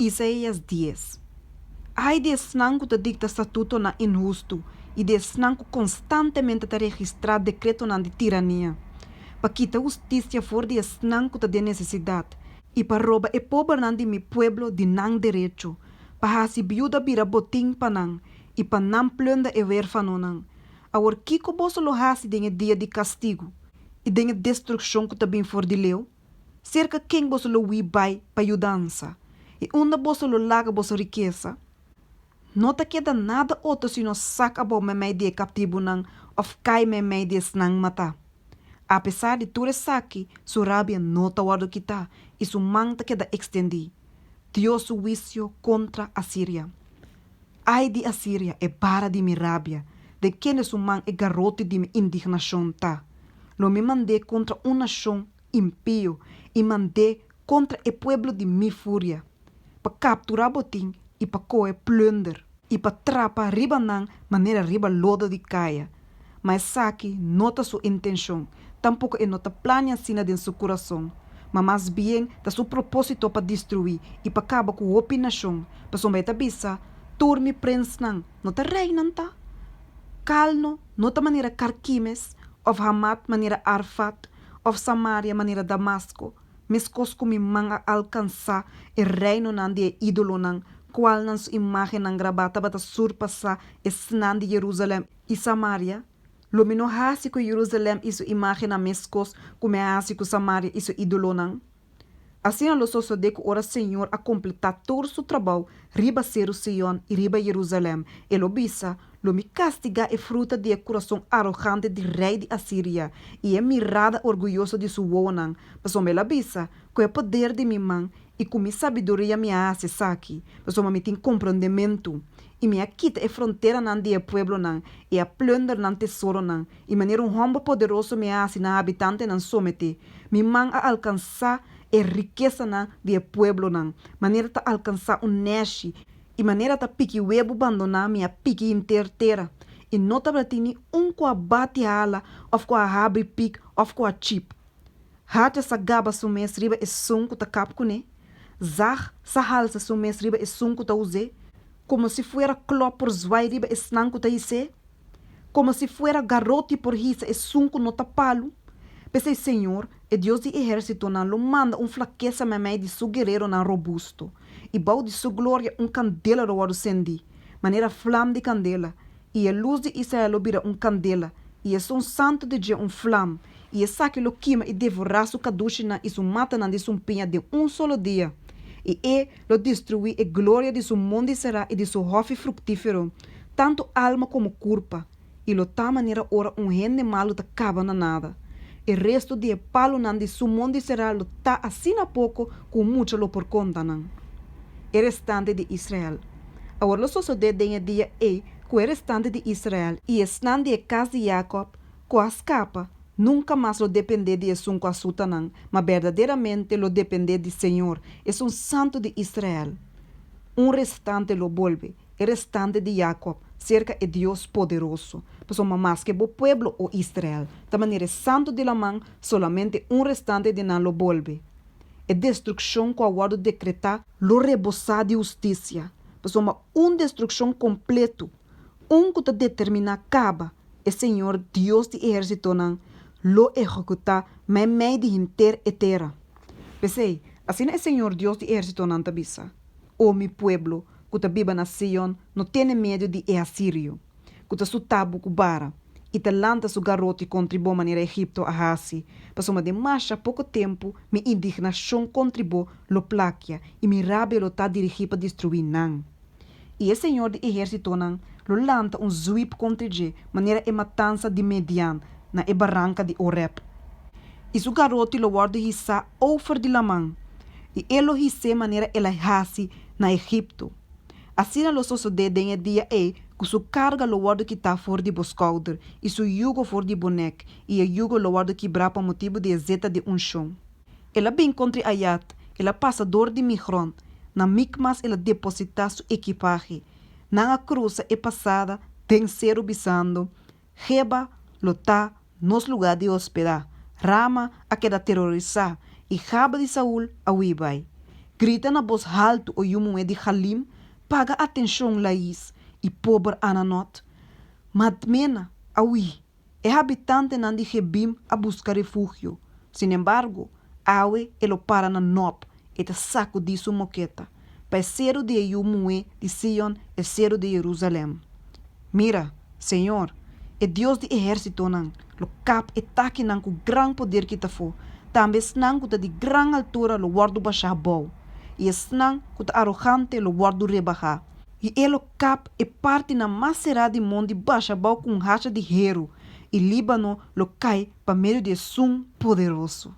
Isaías 10. Ai de snanco te dicta estatuto na injusto e de snanco constantemente te registrar decreto na de tirania. Para quitar justiça for de snanco te de necessidade e para rouba e pobre nan de mi pueblo de nan direito. Para hasi viúda bira botim panang e para nan plunda e huérfano nan. Agora kiko boso lo hasi de dia de castigo e de destruição que também for de leu. Cerca quem boso lo bai para ajudança e onda boso lo laga boso riqueza. Não te queda nada outro se não saca bo me meio de captivo nan of cai me meio de snang mata. Apesar de tudo saque, sua rabia não te guarda kita e sua mão te queda extendi. Deus su juicio contra a Síria. Ai de a Síria é para de mi rabia, de quem é sua mão é garoto de mi indignação tá. Lo me mandei contra uma nação impio e mandei contra o pueblo de mi fúria. Para capturar botim e para coer plunder e para trapa riba nan maneira riba lodo de caia. Mas saque nota sua intenção, tampouco é nota plania sina de seu coração. Mas mais bem da seu propósito para destruir e para acabar com a opinação. Para somente bisa, turmi prens nan, nota reinan ta. Calno, nota maneira Carquimes, of Hamat maneira Arfat, of Samaria maneira Damasco, mescos com mi manga alcançar e reino nan de ídolo nan, qual nan sua imagem nan grabata bata surpassa e snan de Jerusalém e Samaria. Lomino hasi com Jerusalém e sua imagem na mescos, como é hasi com Samaria e sua ídolo nan. Assim a los osso de que ora Senhor a completar todo o trabalho, riba ser Sion e riba Jerusalém. Ele obisa, lo me castiga e fruta de coração arrogante de rei de Assíria e é mirada orgulhoso de sua wonan. Mas o mela bisa, com o poder de minha mão e com minha sabedoria me hace saki. Mas o me tem compreendimento. E me quita a fronteira nan de pueblo nan e a plunder nan tesouro nan. E maneira rombo poderoso me hace na habitante nan somete. Me mão a alcançar e riqueza nan de pueblo nan. Maneira ta alcançar neshi. E maneira ta pique webo abandonar minha pique intertera. E não ta bratini com a bate ala, of com a abre pique, of com a chip. Hata sa gaba sumes riba e sunco ta capcune. Zag sa halsa sumes riba e sunco ta use. Como se fuera clop por zwai riba e snanco ta ise. Como se fuera garrote por hisa e sunco no tapalo. Pensei, Senhor, e Deus de exército não lo manda flaqueza me meio de su guerreiro não robusto. E bau de sua glória candela roado sendi. Maneira flama de candela. E a luz de Israel vira candela. E é santo de dia flama. E é saque lo queima e devorar su caduchina e su mata na de sumpinha de solo dia. E lo destruir a glória de su mundo será e de su hofe fructífero. Tanto alma como corpo. E lo ta maneira ora rende malo ta cava na nada. E resto de palo nan de su mundo será lo ta assim a pouco com muito lo por conta nan. E restante de Israel. Agora lo sucede de dia com o restante de Israel e estan de casa de Jacob com a escapa. Nunca mais lo depender de um com a sutanan, mas verdadeiramente lo depender do Senhor. É santo de Israel. Restante lo volve, o restante de Jacob, cerca de Deus poderoso. Pois mais que o pueblo o Israel, da maneira santo de la mão, solamente restante de não lo volve. E destruição com a guarda decretar lo rebosar de justiça. Pois destruição completo, que te determina acaba, o Senhor Deus de exército não lo executa me meio de inter etera. Pensei, assim é o Senhor Deus de exército não te bisa. O mi pueblo, que te viva na Sion, não tem medo de Assírio. Que te sutabu kubara, e te lanta su garoto e contribuiu maneira Egipto a hasi. Passou de marcha pouco tempo, mi indignação contribuiu lo plaquia, e mi rabia lo tá dirigir para destruir nan. E o Senhor de exército não lo lanta zwip contra je, maneira e matança de Median, na e barranca de Oreb. E su garoto lo guarda hissa over de la mão. E ele lo hisse maneira ela hasi na Egipto. Assim lo sucede em dia que su carga lo guarda que tá fora de boscalder, e su jugo fora de boneco, e a jugo lo guarda quebrar por motivo de zeta de chão. Ela bem contra Ayat, ela passador de Migron, na Micmas ela deposita su equipaje, na cruza é passada, tem ser obisando, Reba lo tá nos lugar de hospedar, Rama a queda terrorizar, e Raba de Saúl a Uibai. Grita na voz alto o yumo de Halim, paga atenção Laís e pobre Ananot. Madmena, aui, é habitante nan de Hebim a buscar refúgio. Sin embargo, awe ele para na nop e te saco de sua moqueta. Parceiro de Yumue de Sion e cero de Jerusalém. Mira, Senhor, é Deus de exército nan, lo cap e taque nan com gran poder que ta for. Também snang com de gran altura lo guardo baixar bom. E snang com arrogante lo guardo rebaixar. E ele cap e parte na macerá de monde baixa bom com racha de hero. E Líbano lo cai para meio de sum poderoso.